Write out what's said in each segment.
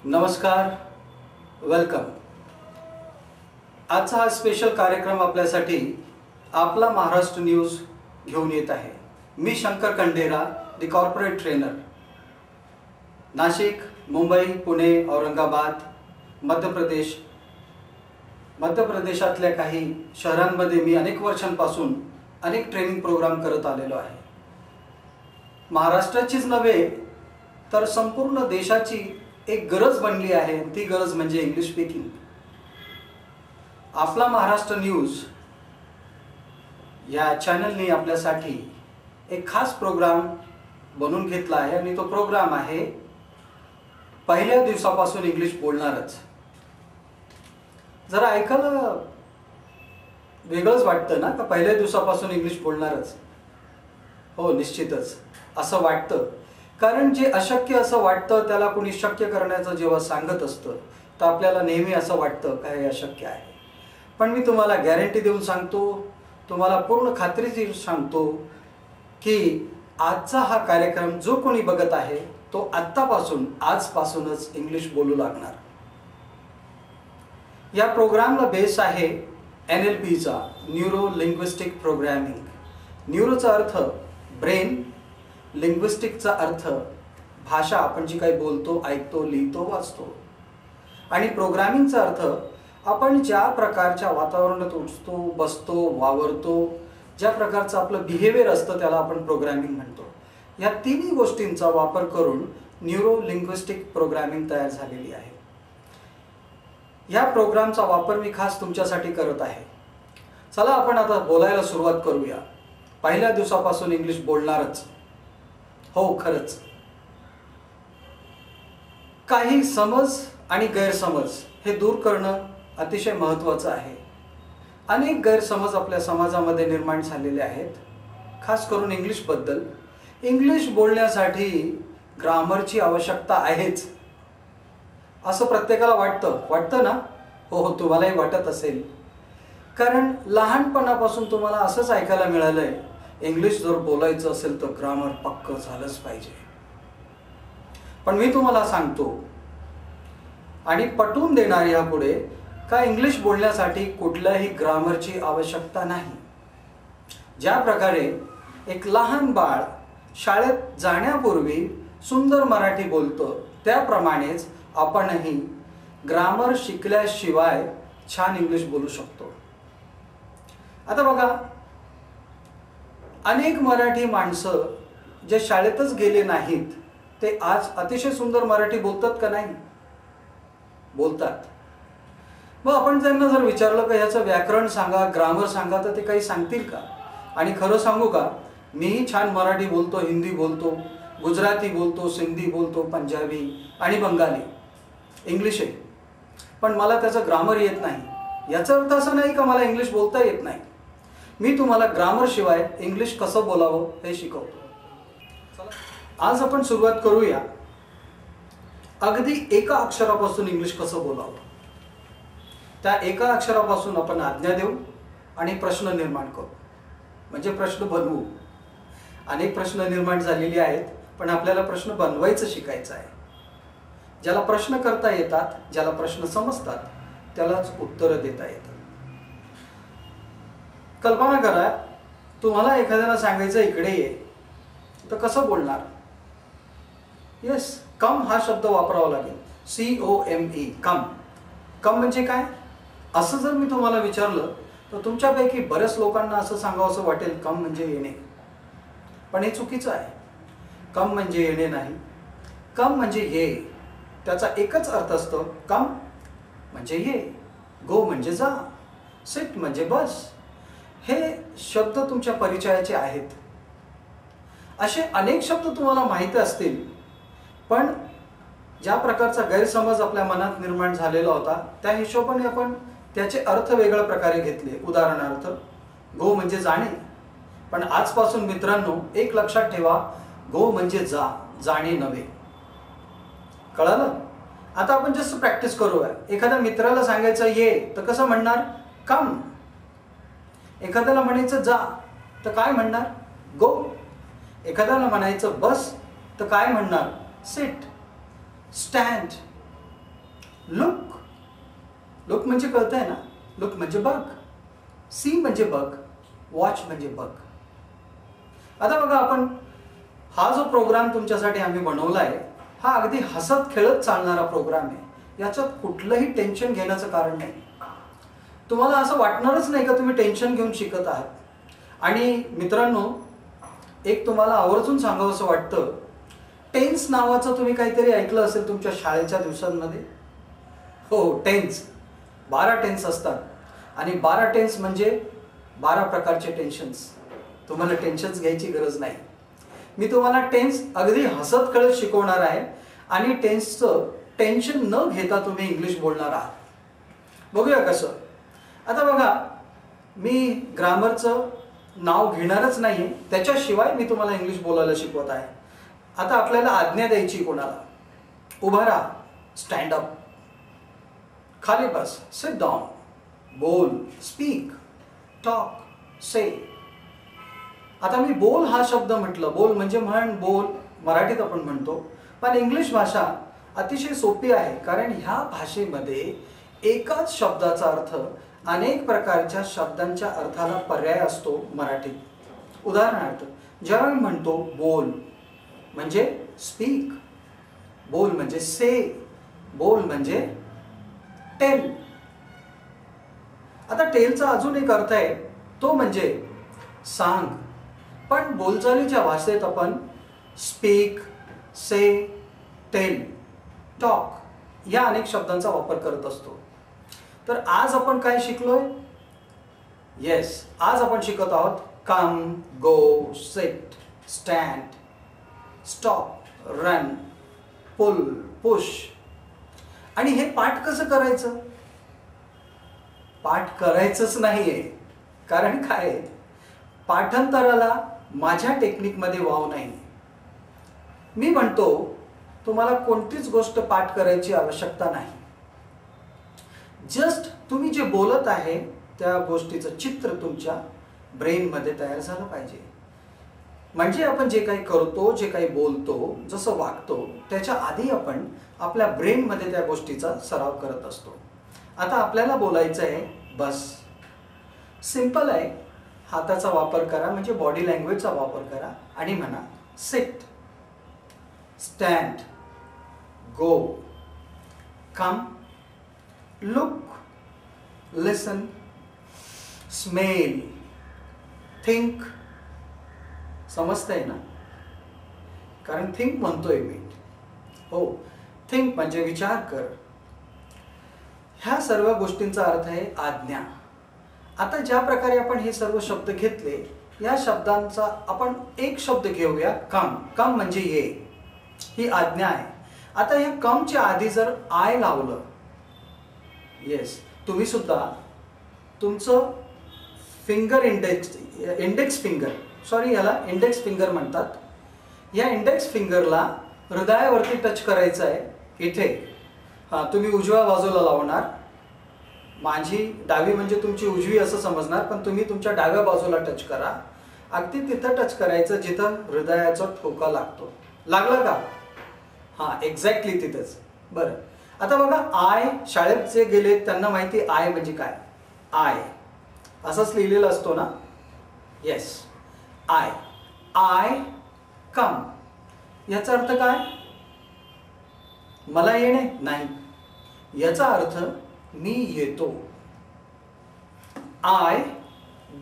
नमस्कार, वेलकम। आजचा हा स्पेशल कार्यक्रम आपल्यासाठी आपला महाराष्ट्र न्यूज घेऊन येत आहे। मी Shankar Kandera, the corporate trainer. Nashik, Mumbai, Pune, Aurangabad, मध्य प्रदेशातल्या काही शहरांमध्ये मी अनेक वर्षांपासून अनेक ट्रेनिंग प्रोग्राम करत आलेलो आहे। महाराष्ट्राचीच नव्हे तर संपूर्ण देशाची एक गरज बनली आहे, ती गरज म्हणजे इंग्लिश स्पीकिंग। आपला महाराष्ट्र न्यूज या चॅनलने आपल्यासाठी एक खास प्रोग्राम बनवून घेतला आहे आणि तो प्रोग्राम आहे पहिल्या दिवसापासून इंग्लिश बोलणारच। जरा ऐकायला वेगळंच वाटतं ना, का पहिल्या दिवसापासून इंग्लिश बोलणारच। हो, निश्चितच असं वाटतं, कारण जे अशक्य असं वाटतं त्याला कोणी शक्य करण्याचं जेव्हा सांगत असतं तर आपल्याला नेहमी असं वाटतं का हे अशक्य आहे। पण मी तुम्हाला गॅरंटी देऊन सांगतो, तुम्हाला पूर्ण खात्रीशीर सांगतो की आजचा हा कार्यक्रम जो कोणी बघत आहे तो आजपासूनच इंग्लिश बोलू लागणार। या प्रोग्रामला बेस आहे NLPचा, न्यूरो लिंग्विस्टिक प्रोग्रामिंग। न्यूरोचा अर्थ ब्रेन, लिंग्विस्टिकचा अर्थ भाषा, आपण जी काही बोलतो, ऐकतो, लिहितो, वाचतो, आणि प्रोग्रामिंगचा अर्थ आपण ज्या प्रकारच्या वातावरणात उठतो, बसतो, वावरतो, ज्या प्रकारचं आपलं बिहेवियर असतं त्याला आपण प्रोग्रामिंग म्हणतो। या तिन्ही गोष्टींचा वापर करून न्यूरो लिंग्विस्टिक प्रोग्रामिंग तयार झालेली आहे। या प्रोग्रामचा वापर मी खास तुमच्यासाठी करत आहे। चला आपण आता बोलायला सुरुवात करूया। पहिल्या दिवसापासून इंग्लिश बोलणारच। हो, खरंच काही समज आणि गैरसमज हे दूर करणं अतिशय महत्त्वाचं आहे। अनेक गैरसमज आपल्या समाजामध्ये निर्माण झालेले आहेत, खास करून इंग्लिशबद्दल। इंग्लिश बोलण्यासाठी ग्रामरची आवश्यकता आहेच असं प्रत्येकाला वाटतं ना? हो, तुम्हालाही वाटत असेल, कारण लहानपणापासून तुम्हाला असंच ऐकायला मिळालंय, इंग्लिश जर बोलायचं असेल तर ग्रामर पक्क झालंच पाहिजे। पण मी तुम्हाला सांगतो आणि पटवून देणार यापुढे का इंग्लिश बोलण्यासाठी कुठल्याही ग्रामरची आवश्यकता नाही। ज्या प्रकारे एक लहान बाळ शाळेत जाण्यापूर्वी सुंदर मराठी बोलतं, त्याप्रमाणेच आपणही ग्रामर शिकल्याशिवाय छान इंग्लिश बोलू शकतो। आता बघा, अनेक मराठी माणसं जे शाळेतच गेले नाहीत ते आज अतिशय सुंदर मराठी बोलतात का नाही? बोलतात। मग आपण त्यांना जर विचारलं का ह्याचं व्याकरण सांगा, ग्रामर सांगा, तर ते काही सांगतील का? आणि खरं सांगू का, मीही छान मराठी बोलतो, हिंदी बोलतो, गुजराती बोलतो, सिंधी बोलतो, पंजाबी आणि बंगाली, इंग्लिश आहे, पण मला त्याचं ग्रामर येत नाही। याचा अर्थ असा नाही का मला इंग्लिश बोलता येत नाही। मी तुम्हाला ग्रामर शिवाय इंग्लिश कसं बोलावं हे शिकवतो। आज आपण सुरुवात करूया अगदी एका अक्षरापासून इंग्लिश कसं बोलावं। त्या एका अक्षरापासून आपण आज्ञा देऊ आणि प्रश्न निर्माण करू, म्हणजे प्रश्न बनवू। अनेक प्रश्न निर्माण झालेले आहेत, पण आपल्याला प्रश्न बनवायचं शिकायचं आहे। ज्याला प्रश्न करता येतात, ज्याला प्रश्न समजतात, त्यालाच उत्तरं देता येतात। कल्पना करा, तुम्हाला एखाद्याला सांगायचं इकडे ये, तर कसं बोलणार? येस, कम हा शब्द वापरावा लागेल, COME, कम। कम म्हणजे काय असं जर मी तुम्हाला विचारलं तर तुमच्यापैकी बऱ्याच लोकांना असं सांगावंसं वाटेल, कम म्हणजे येणे। पण हे चुकीचं आहे। कम म्हणजे येणे नाही, कम म्हणजे ये। त्याचा एकच अर्थ असतो, कम म्हणजे ये, गो म्हणजे जा, सिट म्हणजे बस। हे शब्द तुमच्या परिचयाचे आहेत। असे अनेक शब्द तुम्हाला माहिती असतील, पण ज्या प्रकारचा गैरसमज आपल्या मनात निर्माण झालेला होता त्या हिशोबाने आपण त्याचे अर्थ वेगळ्या प्रकारे घेतले। उदाहरणार्थ, गो म्हणजे जाणे, पण आजपासून मित्रांनो एक लक्षात ठेवा, गो म्हणजे जा, जाणे नव्हे। कळालं? आता आपण जस्ट प्रॅक्टिस करूया। एखाद्या मित्राला सांगायचं ये, तर कसं म्हणणार? कम। एखाद्याला म्हणायचं जा, तर काय म्हणणार? गो। एखाद्याला म्हणायचं बस, तर काय म्हणणार? सिट, स्टँड, लुक, लुक म्हणजे कळतंय ना, लुक म्हणजे बघ, सी म्हणजे बघ, वॉच म्हणजे बघ. आता बघा, आपण हा जो प्रोग्राम तुमच्यासाठी आम्ही बनवला आहे, हा अगदी हसत खेळत चालणारा प्रोग्राम आहे. याच्यात कुठलंही टेन्शन घेण्याचं कारण नाही. तुम्हाला असं वाटणारच नाही का तुम्ही टेन्शन घेऊन शिकत आहात. आणि मित्रांनो, एक तुम्हाला आवर्जून सांगावंसं वाटतं, टेन्स नावाचं तुम्ही काहीतरी ऐकलं असेल तुमच्या शाळेच्या दिवसांमध्ये. हो, टेन्स. 12 टेन्स असतात आणि 12 टेन्स म्हणजे 12 प्रकारचे टेन्शन्स. तुम्हाला टेन्शन्स घ्यायची गरज नाही. मी तुम्हाला टेन्स अगदी हसत खेळत शिकवणार आहे आणि टेन्सचं टेन्शन न घेता तुम्ही इंग्लिश बोलणार आहात. बघूया कसं. आता बघा, मी ग्रामरचं नाव घेणारच नाही, त्याच्याशिवाय मी तुम्हाला इंग्लिश बोलायला शिकवत आहे. आता आपल्याला आज्ञा द्यायची कोणाला. उभा राहा, स्टँड अप, खाली बस, सिट डाऊन, बोल, स्पीक, टॉक, से. आता मी बोल हा शब्द म्हटलं, बोल म्हणजे म्हण, बोल मराठीत आपण म्हणतो, पण इंग्लिश भाषा अतिशय सोपी आहे. कारण ह्या भाषेमध्ये एकाच शब्दाचा अर्थ अनेक प्रकारच्या शब्दांच्या अर्थाला पर्याय असतो मराठीत. उदाहरणार्थ, जेव्हा मी म्हणतो बोल म्हणजे स्पीक, बोल म्हणजे से, बोल म्हणजे टेल. आता टेलचा अजून एक अर्थ आहे, तो म्हणजे सांग. पण बोलचालीच्या भाषेत आपण स्पीक, से, टेल, टॉक या अनेक शब्दांचा वापर करत असतो. तर आज आपण काय शिकलोय? येस, आज आपण शिकत आहोत कम, गो, सिट, स्टँड, स्टॉप, रन, पुल, पुश. आणि हे पाठ कसं करायचं? पाठ करायचंच नाहीये. कारण काय, पाठांतराला माझ्या टेक्निकमध्ये वाव नाही. मी म्हणतो तुम्हाला कोणतीच गोष्ट पाठ करायची आवश्यकता नाही. जस्ट तुम्ही जे बोलत आहे त्या गोष्टीचं चित्र तुमच्या ब्रेनमध्ये तयार झालं पाहिजे. म्हणजे आपण जे काही करतो, जे काही बोलतो, जसं वागतो, त्याच्या आधी आपण आपल्या ब्रेनमध्ये त्या गोष्टीचा सराव करत असतो. आता आपल्याला बोलायचं आहे बस. सिंपल आहे. हाताचा वापर करा, म्हणजे बॉडी लँग्वेजचा वापर करा आणि म्हणा सिट, स्टँड, गो, कम, लुक, लिसन, स्मेल, थिंक. समजतंय ना? कारण थिंक म्हणतोय मी. हो, थिंक म्हणजे विचार कर. ह्या सर्व गोष्टींचा अर्थ आहे आज्ञा. आता ज्या प्रकारे आपण हे सर्व शब्द घेतले, या शब्दांचा आपण एक शब्द घेऊया, कम. कम म्हणजे ये, ही आज्ञा आहे. आता या कमच्या आधी जर आय लावलं, येस, तुम्ही सुद्धा तुमचं फिंगर इंडेक्स फिंगर, सॉरी याला इंडेक्स फिंगर म्हणतात, या इंडेक्स फिंगरला हृदयावरती टच करायचं आहे. इथे तुम्ही उजव्या बाजूला लावणार. माझी डावी म्हणजे तुमची उजवी असं समजणार, पण तुम्ही तुमच्या डाव्या बाजूला टच करा. अगदी तिथं टच करायचं जिथं हृदयाचा ठोका लागतो. लागला का? हां, एक्झॅक्टली तिथंच. बरं, आता बघा, आय, शाळेत जे गेले त्यांना माहिती आय म्हणजे काय. आय असंच लिहिलेलं असतो ना. Yes, I. आय कम. याचा अर्थ काय? मला येणे नाही. याचा अर्थ मी येतो. आय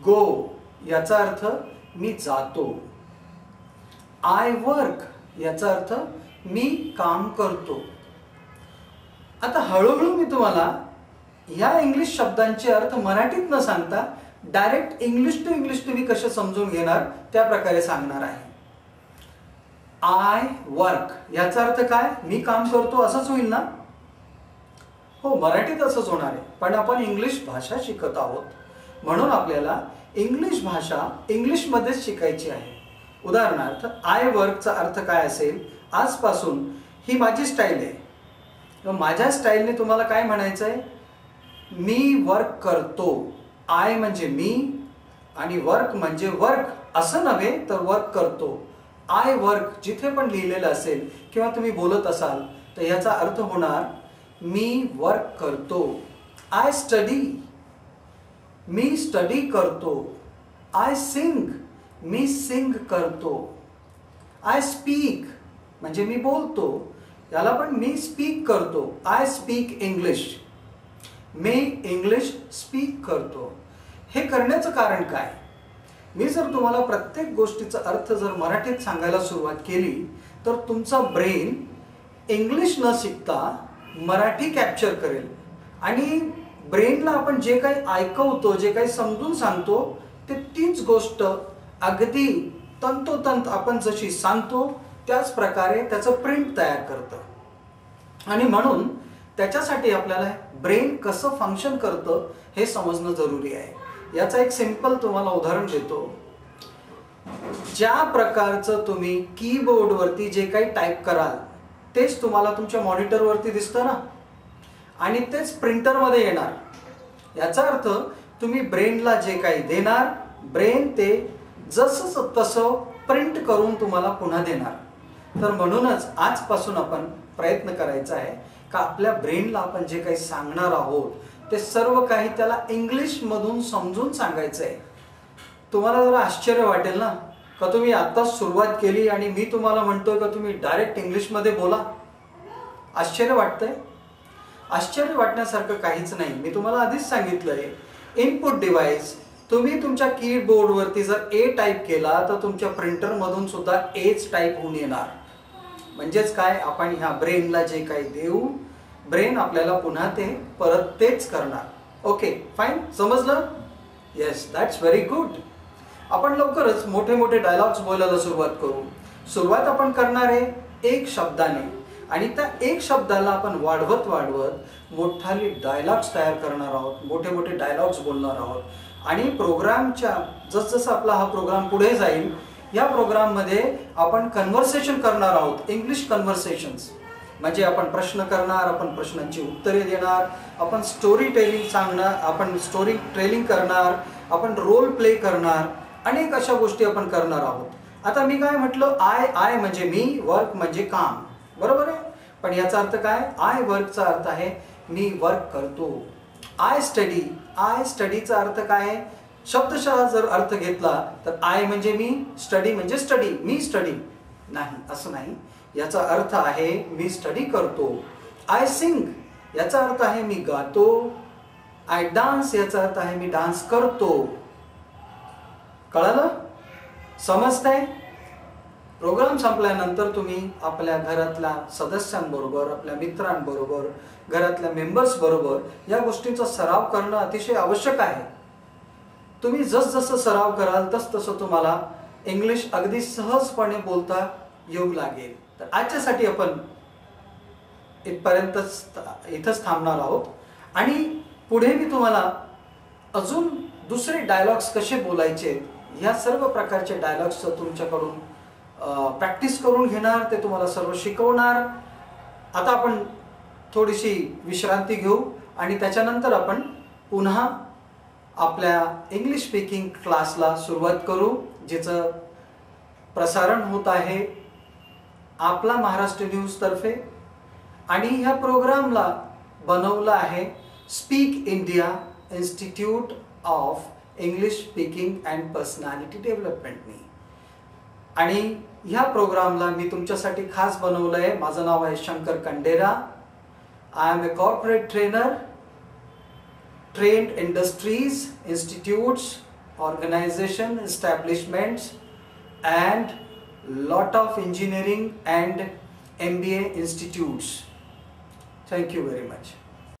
गो याचा अर्थ मी जातो. आय वर्क याचा अर्थ मी काम करतो. आता हळूहळू मी तुम्हाला या इंग्लिश शब्दांचे अर्थ मराठीत न सांगता डायरेक्ट इंग्लिश टू इंग्लिश तुम्ही कसे समजून घेणार त्या प्रकारे सांगणार आहे. आय वर्क याचा अर्थ काय? मी काम करतो असंच होईल ना? हो, मराठीत असंच होणार आहे. पण आपण इंग्लिश भाषा शिकत आहोत, म्हणून आपल्याला इंग्लिश भाषा इंग्लिशमध्येच शिकायची आहे. उदाहरणार्थ, आय वर्कचा अर्थ काय असेल? आजपासून ही माझी स्टाईल आहे. माझ्या स्टाईलने तुम्हाला काय म्हणायचं आहे? मी वर्क करतो. आय म्हणजे मी आणि वर्क म्हणजे वर्क असं नव्हे तर वर्क करतो. आय वर्क जिथे पण लिहिलेलं असेल किंवा तुम्ही बोलत असाल तर याचा अर्थ होणार मी वर्क करतो. आय स्टडी, मी स्टडी करतो. आय सिंग, मी सिंग करतो. आय स्पीक म्हणजे मी बोलतो, याला पण मी स्पीक करतो. I speak English, me English speak करतो. हे करण्याचं कारण काय? मी जर तुम्हाला प्रत्येक गोष्टीचा अर्थ जर मराठीत सांगायला सुरुवात केली तर तुमचा ब्रेन इंग्लिश न शिकता मराठी कॅप्चर करेल आणि ब्रेनला आपण जे काही ऐकवतो, जे काही समजून सांगतो ते तीच गोष्ट अगदी तंतोतंत आपण जशी सांगतो त्याच प्रकारे त्याचं प्रिंट तयार करतं. आणि म्हणून त्याच्यासाठी आपल्याला ब्रेन कसं फंक्शन करतं हे समजणं जरुरी आहे. याचा एक सिंपल तुम्हाला उदाहरण देतो. ज्या प्रकारचं तुम्ही कीबोर्डवरती जे काही टाईप कराल तेच तुम्हाला तुमच्या मॉनिटरवरती दिसतं ना, आणि तेच प्रिंटरमध्ये येणार. याचा अर्थ तुम्ही ब्रेनला जे काही देणार, ब्रेन ते जसं तसं प्रिंट करून तुम्हाला पुन्हा देणार. तर म्हणूनच आजपासून आपण प्रयत्न करायचा आहे का आपल्या ब्रेनला आपण जे काही सांगणार आहोत ते सर्व काही त्याला इंग्लिशमधून समजून सांगायचं आहे. तुम्हाला जरा आश्चर्य वाटेल ना का तुम्ही आत्ताच सुरुवात केली आणि मी तुम्हाला म्हणतोय का तुम्ही डायरेक्ट इंग्लिशमध्ये बोला. आश्चर्य वाटतंय? आश्चर्य वाटण्यासारखं काहीच नाही. मी तुम्हाला आधीच सांगितलंय, इनपुट डिव्हाइस तुम्ही तुमच्या कीबोर्डवरती जर ए टाईप केला तर तुमच्या प्रिंटरमधून सुद्धा एच टाईप होऊन येणार. म्हणजेच काय, आपण ह्या ब्रेनला जे काही देऊ, ब्रेन आपल्याला पुन्हा ते परत तेच करणार. ओके फाईन, समजलं? Yes, that's very good. आपण लवकरच मोठे मोठे डायलॉग्स बोलायला सुरुवात करू. सुरुवात आपण करणार आहे एक शब्दाने आणि त्या एक शब्दाला आपण वाढवत वाढवत मोठाली डायलॉग्स तयार करणार आहोत, मोठे मोठे डायलॉग्स बोलणार आहोत. आणि प्रोग्रामच्या जसजसं आपला हा प्रोग्राम पुढे जाईल या प्रोग्राममध्ये आपण कन्व्हर्सेशन करणार आहोत, इंग्लिश कन्व्हर्सेशन्स. म्हणजे आपण प्रश्न करणार, आपण प्रश्नांची उत्तरे देणार, आपण स्टोरी टेलिंग सांगणार, आपण स्टोरी टेलिंग करणार, आपण रोल प्ले करणार, अनेक अशा गोष्टी आपण करणार आहोत. आता मी काय म्हटलं, आय म्हणजे मी, वर्क म्हणजे काम, बरोबर आहे. पण याचा अर्थ काय? आय वर्कचा अर्थ आहे मी वर्क करतो. आय स्टडी, आय स्टडीचा अर्थ काय आहे? शब्दशः जर अर्थ घेतला तर आय म्हणजे मी, स्टडी म्हणजे स्टडी, मी स्टडी नाही, असं नाही. याचा अर्थ आहे मी स्टडी करतो. आय सिंग याचा अर्थ आहे मी गातो. आय डान्स याचा अर्थ आहे मी डान्स करतो. कळलं? समजतंय? प्रोग्राम संपल्यानंतर तुम्ही आपल्या घरातल्या सदस्यांबरोबर, आपल्या मित्रांबरोबर, घरातल्या मेंबर्स बरोबर या गोष्टींचा सराव करणं अतिशय आवश्यक आहे. तुम्ही जसजसं सराव कराल तसतसं तुम्हाला इंग्लिश अगदी सहजपणे बोलता येऊ लागेल. तर आजच्यासाठी आपण इथंच थांबणार आहोत आणि पुढे मी तुम्हाला अजून दुसरे डायलॉग्स कसे बोलायचे या सर्व प्रकारचे डायलॉग्स तुमच्याकडून प्रॅक्टिस करून घेणार, ते तुम्हाला सर्व शिकवणार. आता आपण थोडीशी विश्रांती घेऊ आणि त्याच्यानंतर आपण पुन्हा आपल्या इंग्लिश स्पीकिंग क्लासला सुरुवात करू, जिचं प्रसारण होत आहे आपला महाराष्ट्र न्यूज तर्फे. आणि ह्या प्रोग्रामला बनवलं आहे speak India institute of English speaking and personality डेव्हलपमेंटनी. आणि ह्या प्रोग्रामला मी तुमच्यासाठी खास बनवलं आहे. माझं नाव आहे Shankar Kandera. I am a corporate trainer, trained industries, institutes, organization, establishments and lot of engineering and MBA institutes. Thank you very much.